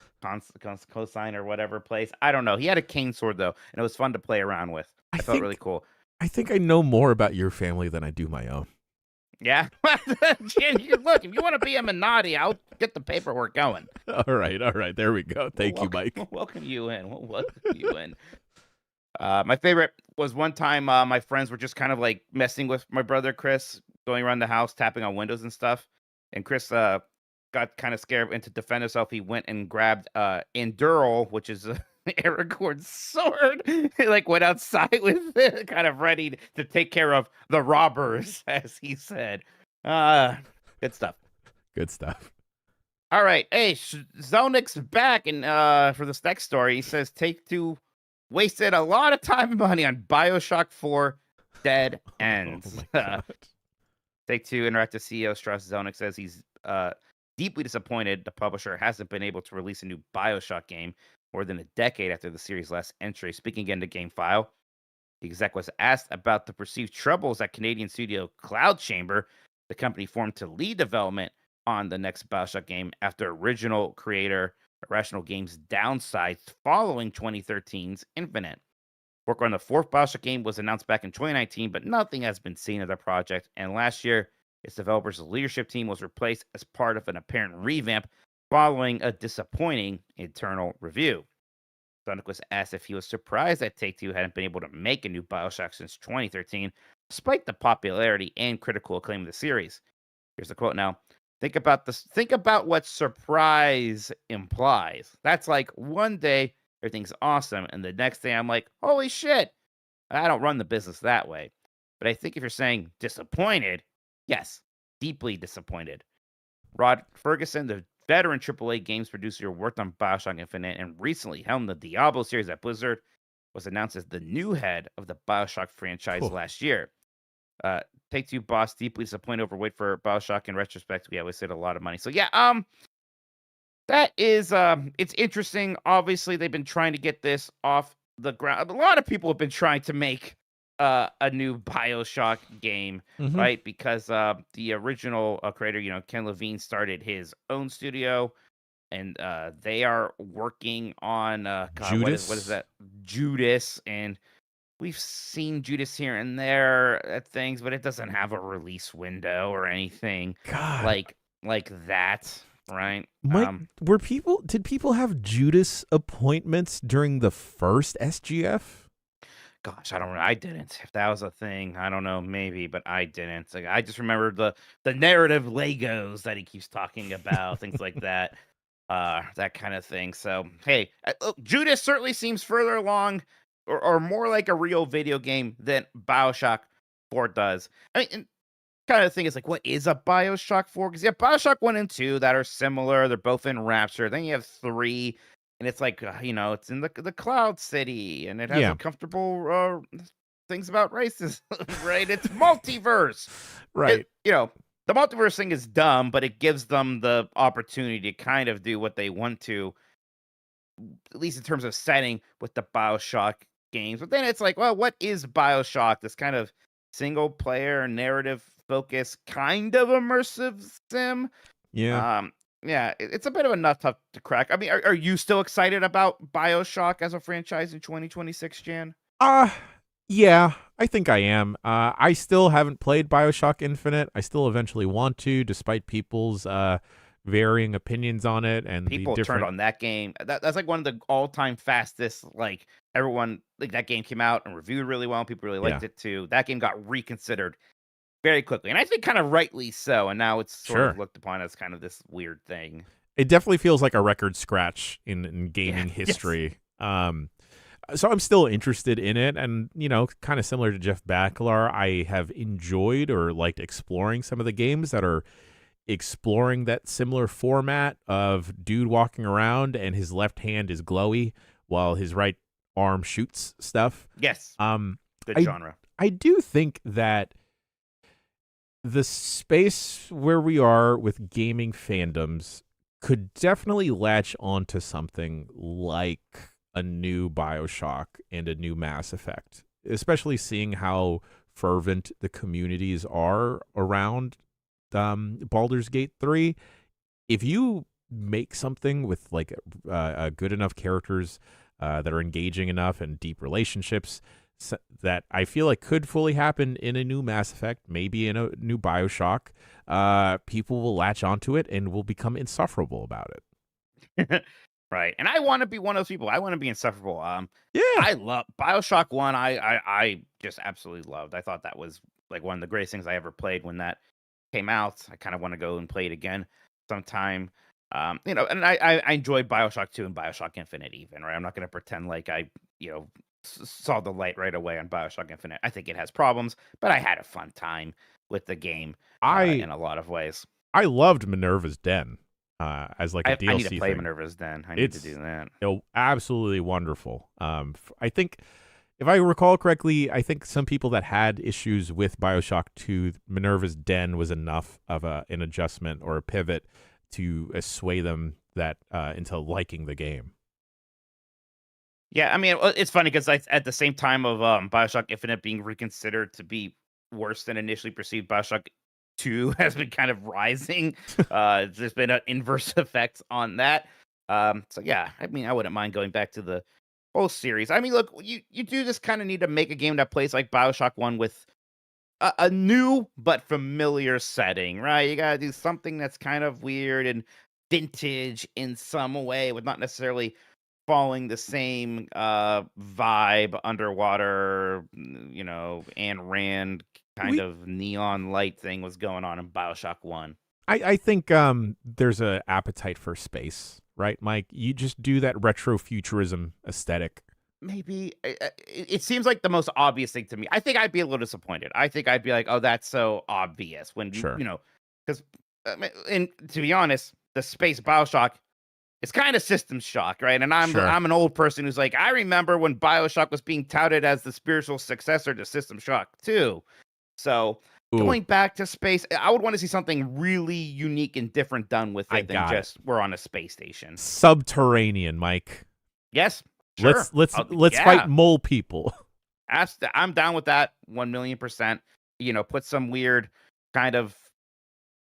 consignor or whatever place. I don't know. He had a cane sword though, and it was fun to play around with. I felt really cool. I think I know more about your family than I do my own. Yeah. Look, if you want to be a Minotti, I'll get the paperwork going. All right. There we go. Thank you, Mike. We'll welcome you in. My favorite was one time my friends were just kind of like messing with my brother Chris, going around the house, tapping on windows and stuff. And Chris got kind of scared, and to defend himself, he went and grabbed Enduro, which is Aragorn's sword. He like went outside with it, kind of ready to take care of the robbers, as he said. Good stuff. Good stuff. All right. Hey, Zelnick's back, and for this next story, he says Take-Two wasted a lot of time and money on BioShock 4 Dead Ends. Take-Two Interactive CEO Strauss Zelnick says he's deeply disappointed the publisher hasn't been able to release a new BioShock game more than a decade after the series' last entry. Speaking again to GameFile, the exec was asked about the perceived troubles at Canadian studio Cloud Chamber, the company formed to lead development on the next BioShock game after original creator Irrational Games downsized following 2013's Infinite. Work on the fourth BioShock game was announced back in 2019, but nothing has been seen of the project, and last year, its developers' leadership team was replaced as part of an apparent revamp following a disappointing internal review. Zelnick was asked if he was surprised that Take-Two hadn't been able to make a new BioShock since 2013, despite the popularity and critical acclaim of the series. Here's the quote now. Think about this. Think about what surprise implies. That's like one day everything's awesome, and the next day I'm like, holy shit, I don't run the business that way. But I think if you're saying disappointed, yes, deeply disappointed. Rod Ferguson, the veteran AAA games producer who worked on BioShock Infinite and recently helmed the Diablo series at Blizzard, was announced as the new head of the BioShock franchise Cool. last year. Take-Two boss deeply disappointed over wait for BioShock. In retrospect, we always said a lot of money. So yeah, that is it's interesting. Obviously, they've been trying to get this off the ground. A lot of people have been trying to make a new BioShock game, Mm-hmm. right? Because the original creator, Ken Levine, started his own studio, and they are working on God, what is Judas. that? Judas, and we've seen Judas here and there at things, but it doesn't have a release window or anything God, like that, right? Mike, did people have Judas appointments during the first SGF? Gosh, I don't know. I didn't. If that was a thing, I don't know, maybe, but I didn't. Like, I just remember the narrative Legos that he keeps talking about, things like that, that kind of thing. So, hey, look, Judas certainly seems further along, or more like a real video game than BioShock 4 does. I mean, and kind of thing is like, what is a BioShock 4? Because you have BioShock 1 and 2 that are similar. They're both in Rapture. Then you have 3, and it's like, it's in the Cloud City, and it has a Yeah, comfortable things about racism, right? It's multiverse. right. The multiverse thing is dumb, but it gives them the opportunity to kind of do what they want to, at least in terms of setting with the BioShock games. But then it's like, well, what is BioShock? This kind of single player narrative focused kind of immersive sim. Yeah. Um, yeah, it's a bit of a nut to crack. I mean, are you still excited about BioShock as a franchise in 2026, Jan? Uh yeah, I think I am. I still haven't played BioShock Infinite. I still eventually want to, despite people's varying opinions on it and the People turned different. on that game. That's like one of the all-time fastest. Like everyone, like that game came out and reviewed really well. And people really Yeah, liked it too. That game got reconsidered very quickly, and I think kind of rightly so. And now it's sort of sure. looked upon as kind of this weird thing. It definitely feels like a record scratch in Yeah. gaming Yes. history. So I'm still interested in it, and kind of similar to Jeff Bakalar, I have enjoyed or liked exploring some of the games that are exploring that similar format of dude walking around and his left hand is glowy while his right arm shoots stuff. Yes. Um, Good I genre. I do think that the space where we are with gaming fandoms could definitely latch onto something like a new BioShock and a new Mass Effect, especially seeing how fervent the communities are around Baldur's Gate 3. If you make something with like good enough characters that are engaging enough and deep relationships, that I feel like could fully happen in a new Mass Effect, maybe in a new BioShock, people will latch onto it and will become insufferable about it. Right. And I want to be one of those people. I want to be insufferable. Yeah. I love BioShock 1. I just absolutely loved. I thought that was like one of the greatest things I ever played when that came out. I kind of want to go and play it again sometime. And I enjoyed BioShock 2 and BioShock Infinite even, right? I'm not going to pretend like I, saw the light right away on BioShock Infinite. I think it has problems, but I had a fun time with the game I in a lot of ways. I loved Minerva's Den as like a I need to DLC play thing. Minerva's Den. I need to do It's that. absolutely wonderful. I think if I recall correctly, I think some people that had issues with BioShock 2, Minerva's Den was enough of an adjustment or a pivot to sway them that into liking the game. Yeah, I mean, it's funny because at the same time of BioShock Infinite being reconsidered to be worse than initially perceived, BioShock 2 has been kind of rising. There's been an inverse effect on that. So yeah, I mean, I wouldn't mind going back to the whole series. I mean, look, you do just kind of need to make a game that plays like BioShock 1 with a new but familiar setting, right? You gotta do something that's kind of weird and vintage in some way, with not necessarily following the same vibe underwater. Ayn Rand kind We of neon light thing was going on in BioShock 1. I think there's a appetite for space, right, Mike? You just do that retro futurism aesthetic. maybe it seems like the most obvious thing to me. I think I'd be a little disappointed. I think I'd be like, "Oh, that's so obvious." When Sure. because and to be honest, the space BioShock it's kind of System Shock, right? And Sure. I'm an old person who's like, I remember when BioShock was being touted as the spiritual successor to System Shock 2. So Ooh, going back to space, I would want to see something really unique and different done with I it than got it. just we're on a space station. Subterranean, Mike. Yes, sure. Let's fight Yeah, mole people. I'm down with that 1,000,000%. Put some weird kind of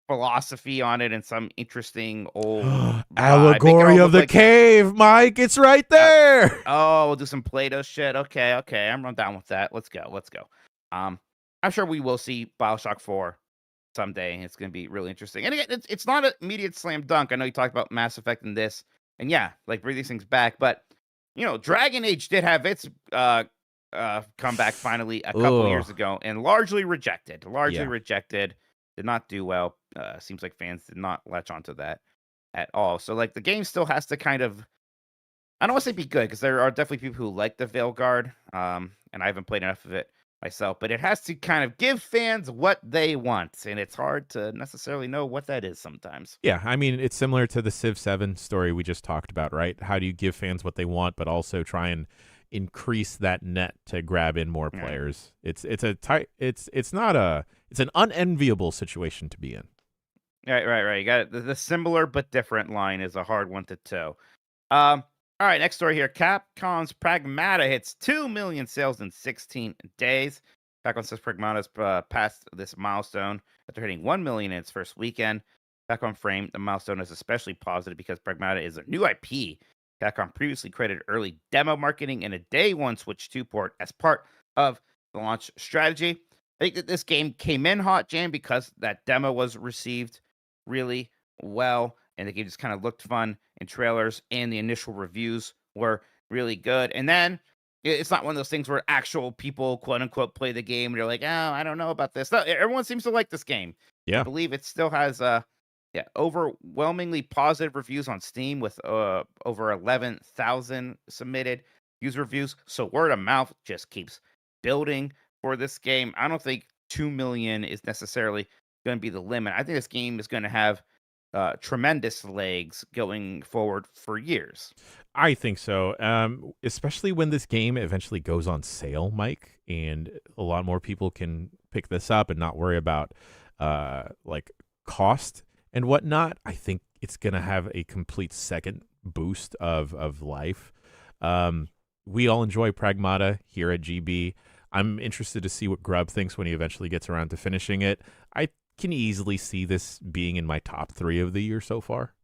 philosophy on it and some interesting old vibe. Make it Allegory all of look the like cave, Mike. It's right uh, there. oh, we'll do some Play-Doh shit. Okay, okay. I'm down with that. Let's go. Let's go. Um, I'm sure we will see BioShock 4 someday. It's going to be really interesting. And again, it's not an immediate slam dunk. I know you talked about Mass Effect in this, and yeah, like bring these things back. But Dragon Age did have its comeback finally a couple Ugh. years ago, and largely rejected. Largely Yeah. rejected. Did not do well. Seems like fans did not latch onto that at all. So like the game still has to kind of I don't want to say be good because there are definitely people who like the Veilguard, and I haven't played enough of it myself. But it has to kind of give fans what they want, and it's hard to necessarily know what that is sometimes. Yeah, I mean, it's similar to the Civ 7 story we just talked about, right? How do you give fans what they want, but also try and increase that net to grab in more Right, players? It's not a it's an unenviable situation to be in. right. You got it. The similar but different line is a hard one to toe. Um, all right, next story here. Capcom's Pragmata hits 2 million sales in 16 days. Capcom says Pragmata's passed this milestone after hitting 1 million in its first weekend. Capcom framed the milestone as especially positive because Pragmata is a new IP. Capcom previously credited early demo marketing and a day one Switch 2 port as part of the launch strategy. I think that this game came in hot, Jam, because that demo was received really well, and the game just kind of looked fun in trailers, and the initial reviews were really good. And then it's not one of those things where actual people, quote unquote, play the game and you're like, oh, I don't know about this. No, everyone seems to like this game. I Yeah. believe it still has overwhelmingly positive reviews on Steam with over 11,000 submitted user reviews. So word of mouth just keeps building for this game. I don't think 2 million is necessarily going to be the limit. I think this game is going to have tremendous legs going forward for years. I think so. Especially when this game eventually goes on sale, Mike, and a lot more people can pick this up and not worry about like cost and whatnot. I think it's gonna have a complete second boost of life. We all enjoy Pragmata here at GB. I'm interested to see what Grubb thinks when he eventually gets around to finishing it. I can easily see this being in my top 3 of the year so far.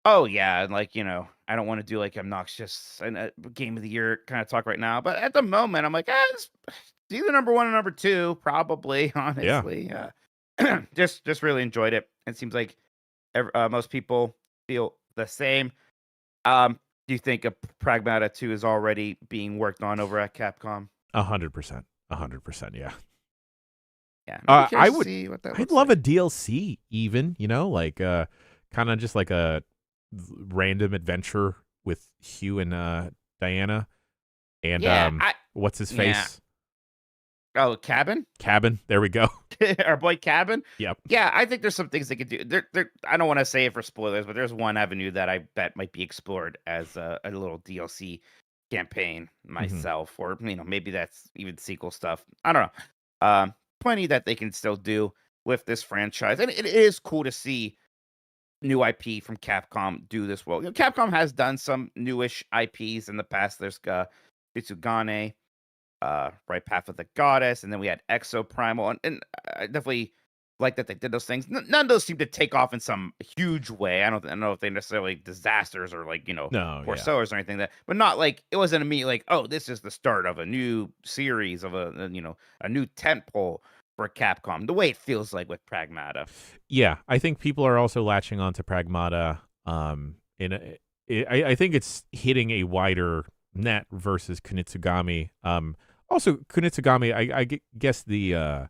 Oh yeah, and like I don't want to do like obnoxious and game of the year kind of talk right now, but at the moment, I'm like, it's either number one or number two, probably. Yeah. Honestly, just really enjoyed it. It seems like most people feel the same. Do you think a Pragmata 2 is already being worked on over at Capcom? 100%. 100%. Yeah. Yeah, I'd be curious to Would. see what that I'd looks love like. a DLC, even like kind of just like a random adventure with Hugh and Diana and Yeah, what's his yeah. face? Oh, Cabin? Cabin. There we go. Our boy Cabin? Yep. Yeah, I think there's some things they could do. I don't want to say it for spoilers, but there's one avenue that I bet might be explored as a little DLC campaign Hmm. myself, or maybe that's even sequel stuff. I don't know. Plenty that they can still do with this franchise, and it is cool to see new IP from Capcom do this well. Capcom has done some newish IPs in the past. There's Tsugane, right Path of the Goddess, and then we had Exo Primal, and I definitely like that they did those things. None of those seem to take off in some huge way. I don't know if they necessarily disasters or like No, poor yeah. sellers or anything but not like it wasn't immediate like, oh, this is the start of a new series of a new tentpole for Capcom. The way it feels like with Pragmata. Yeah, I think people are also latching on to Pragmata. I think it's hitting a wider net versus Kunitsugami. Also, Kunitsugami, guess the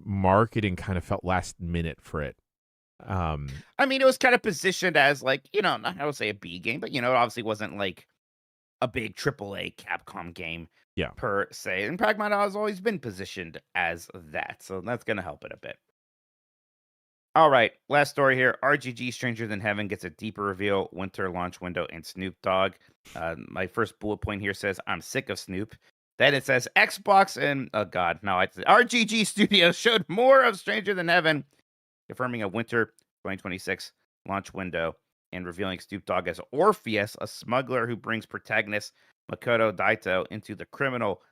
marketing kind of felt last minute for it. I mean, it was kind of positioned as like, not I would say a B game, but it obviously wasn't like a big AAA Capcom game Yeah. per se. And Pragmata has always been positioned as that, so that's going to help it a bit. All right, last story here. RGG Stranger Than Heaven gets a deeper reveal, winter launch window, and Snoop Dogg. My first bullet point here says, I'm sick of Snoop. Then it says Xbox and, oh God, no, it's RGG Studios showed more of Stranger Than Heaven, confirming a winter 2026 launch window and revealing Snoop Dogg as Orpheus, a smuggler who brings protagonist Makoto Daito into the criminal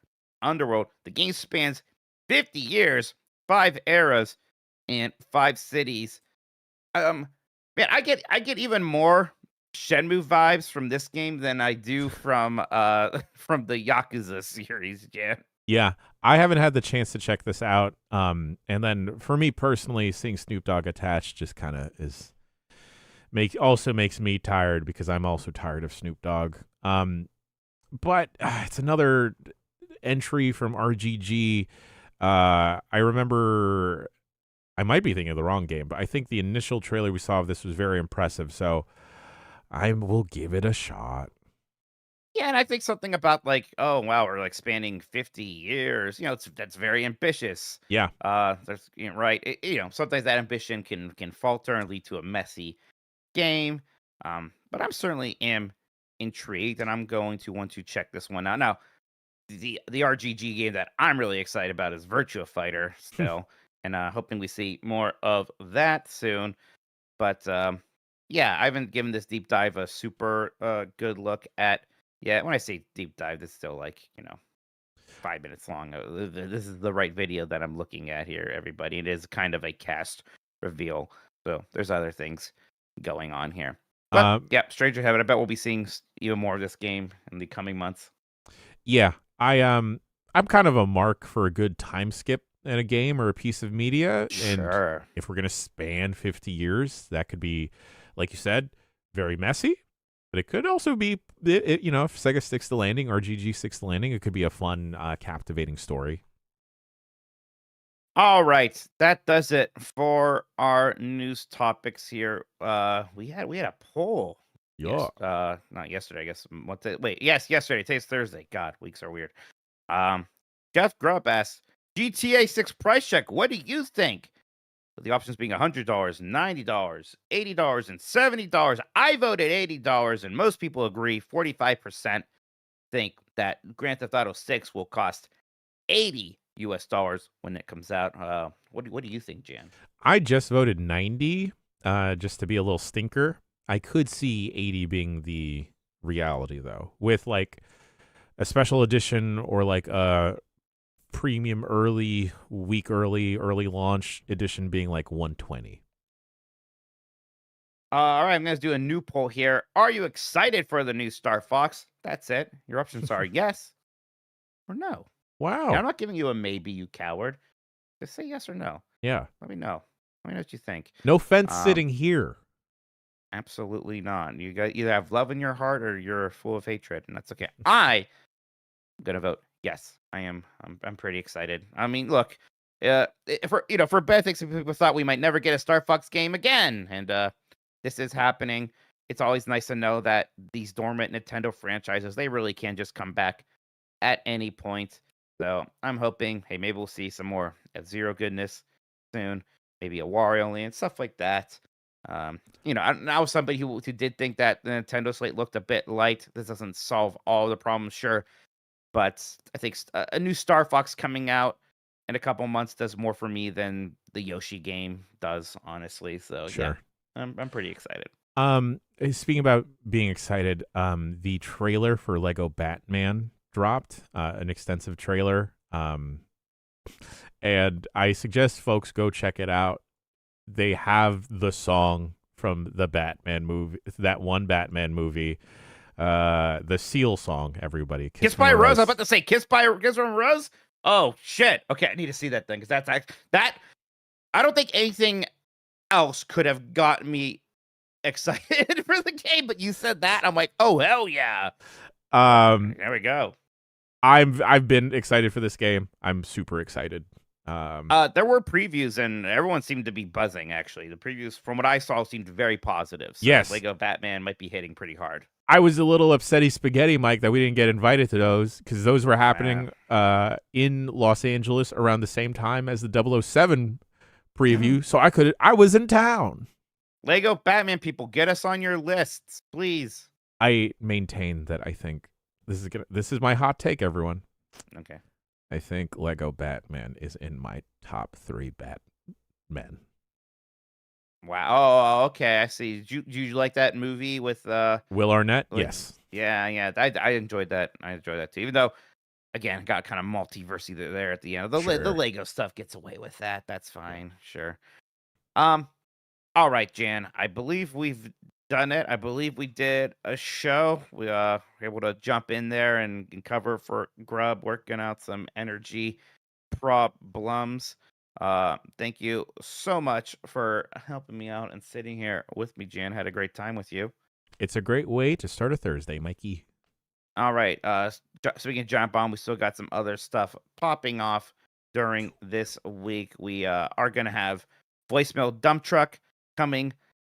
underworld. The game spans 50 years, 5 eras, and 5 cities. Man, I get even more Shenmue vibes from this game than I do from from the Yakuza series, yeah. Yeah, I haven't had the chance to check this out. And then for me personally, seeing Snoop Dogg attached just kind of also makes me tired because I'm also tired of Snoop Dogg. But it's another entry from RGG. I remember, I might be thinking of the wrong game, but I think the initial trailer we saw of this was very impressive. So I will give it a shot. Yeah, and I think something about like, oh wow, we're like spanning 50 years. That's very ambitious. Yeah. There's right. Sometimes that ambition can falter and lead to a messy game. But I'm certainly am intrigued, and I'm going to want to check this one out. Now, the RGG game that I'm really excited about is Virtua Fighter still, and hoping we see more of that soon. But yeah, I haven't given this deep dive a super good look at. Yeah, when I say deep dive, it's still like 5 minutes long. This is the right video that I'm looking at here, everybody. It is kind of a cast reveal, so there's other things going on here. But yeah, Stranger Heaven. I bet we'll be seeing even more of this game in the coming months. Yeah, I'm kind of a mark for a good time skip in a game or a piece of media. Sure. And if we're gonna span 50 years, that could be, like you said, very messy. But it could also be, if Sega sticks the landing, RGG sticks the landing, it could be a fun, captivating story. All right, that does it for our news topics here. We had a poll. Yeah. Not yesterday, I guess. Yes, yesterday. Today's Thursday. God, weeks are weird. Jeff Grubb asked, GTA 6 price check. What do you think? With the options being $100, $90, $80, and $70. I voted $80, and most people agree. 45% think that Grand Theft Auto 6 will cost $80 when it comes out. What do you think, Jan? I just voted 90, just to be a little stinker. I could see 80 being the reality, though, with like a special edition or like a premium early launch edition being like 120. All right, I'm going to do a new poll here. Are you excited for the new Star Fox? That's it. Your options are yes or no. Wow. Now, I'm not giving you a maybe, you coward. Just say yes or no. Yeah. Let me know. Let me know what you think. No fence sitting here. Absolutely not. You got either have love in your heart or you're full of hatred, and that's okay. I'm gonna vote yes. I am. I'm pretty excited. I mean, look, for bad things, people thought we might never get a Star Fox game again, and this is happening. It's always nice to know that these dormant Nintendo franchises, they really can just come back at any point. So I'm hoping, hey, maybe we'll see some more F-Zero goodness soon. Maybe a Wario Land, stuff like that. I was somebody who did think that the Nintendo slate looked a bit light. This doesn't solve all the problems, sure. But I think a new Star Fox coming out in a couple months does more for me than the Yoshi game does, honestly. So sure. Yeah, I'm pretty excited. Speaking about being excited, the trailer for Lego Batman dropped, an extensive trailer. And I suggest folks go check it out. They have the song from the Batman movie, that one Batman movie, the Seal song, everybody. Kiss by a Rose. I'm about to say Kiss by a Rose. Oh, shit. Okay, I need to see that thing, because that I don't think anything else could have gotten me excited for the game, but you said that, I'm like, oh, hell yeah. There we go. I've been excited for this game. I'm super excited. There were previews, and everyone seemed to be buzzing, actually. The previews, from what I saw, seemed very positive. So Yes. Lego Batman might be hitting pretty hard. I was a little upsetty spaghetti, Mike, that we didn't get invited to those, because those were happening in Los Angeles around the same time as the 007 preview, so I was in town. Lego Batman people, get us on your lists, please. I maintain that I think this is my hot take, everyone. Okay. I think Lego Batman is in my top 3 Batmen. Wow. Oh, okay. I see. Did you like that movie with Will Arnett? Yes. Yeah. I enjoyed that. I enjoyed that too. Even though, again, got kind of multiversy there at the end. The Lego stuff gets away with that. That's fine. Sure. All right, Jan. I believe we've done it. I believe we did a show. We were able to jump in there and cover for Grubb, working out some energy problems. Thank you so much for helping me out and sitting here with me, Jan. Had a great time with you. It's a great way to start a Thursday, Mikey. All right. Speaking of Giant Bomb, we still got some other stuff popping off during this week. We are going to have Voicemail Dump Truck coming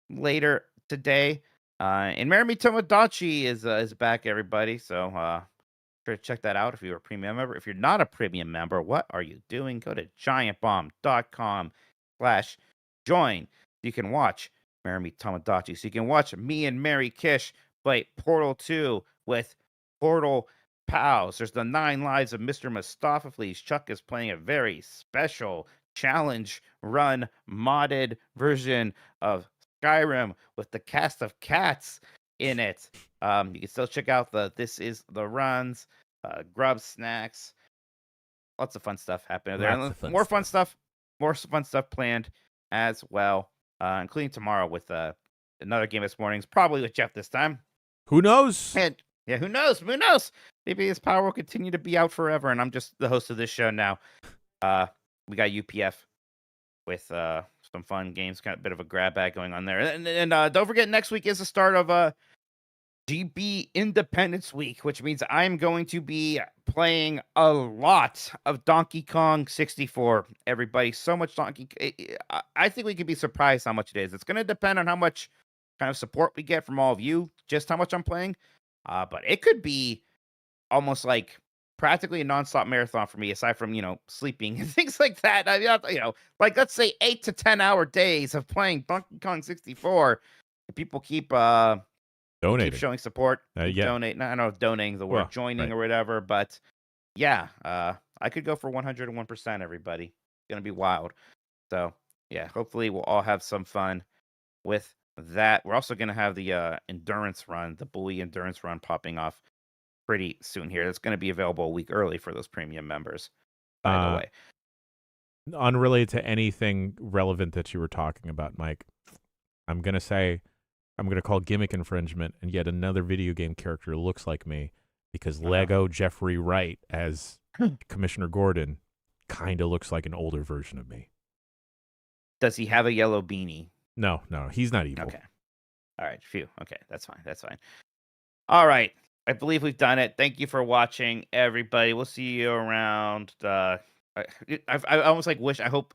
later today. And Marami Tomodachi is back, everybody. So sure to check that out if you're a premium member. If you're not a premium member, what are you doing? Go to giantbomb.com/join. You can watch Marami Tomodachi. So you can watch me and Mary Kish play Portal 2 with Portal Pals. There's the 9 Lives of Mr. Mustafaflees. Chuck is playing a very special challenge run modded version of Skyrim with the cast of cats in it. You can still check out the This Is the Runs, Grubb snacks, lots of fun stuff happening there. More fun stuff planned as well, including tomorrow with another Game This Mornings, probably with Jeff this time. Who knows? And yeah, who knows? Who knows? Maybe his power will continue to be out forever, and I'm just the host of this show now. We got UPF with some fun games, kind of a bit of a grab bag going on there. And don't forget, next week is the start of GB Independence Week, which means I'm going to be playing a lot of Donkey Kong 64. Everybody, so much Donkey. I think we could be surprised how much it is. It's going to depend on how much kind of support we get from all of you, just how much I'm playing. But it could be almost like practically a nonstop marathon for me, aside from, sleeping and things like that. Like let's say 8 to 10 hour days of playing Donkey Kong 64. If people keep donating, keep showing support, yeah. donate. I don't know if donating the word joining right, or whatever, but yeah, I could go for 101%. Everybody, it's gonna be wild. So yeah, hopefully we'll all have some fun with that. We're also gonna have the endurance run, the Bully endurance run, popping off pretty soon here. It's going to be available a week early for those premium members, by the way. Unrelated to anything relevant that you were talking about, Mike, I'm going to call gimmick infringement, and yet another video game character looks like me, because Lego Jeffrey Wright as Commissioner Gordon kind of looks like an older version of me. Does he have a yellow beanie? No, he's not evil. Okay. All right, phew. Okay, that's fine. All right. I believe we've done it. Thank you for watching, everybody. We'll see you around. I almost I hope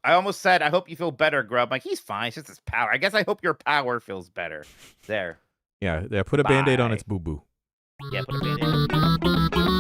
you feel better, Grubb. Like, he's fine. It's just his power. I guess I hope your power feels better. There. Yeah. Put a Band-Aid on its boo-boo. Yeah, put a Band-Aid on it.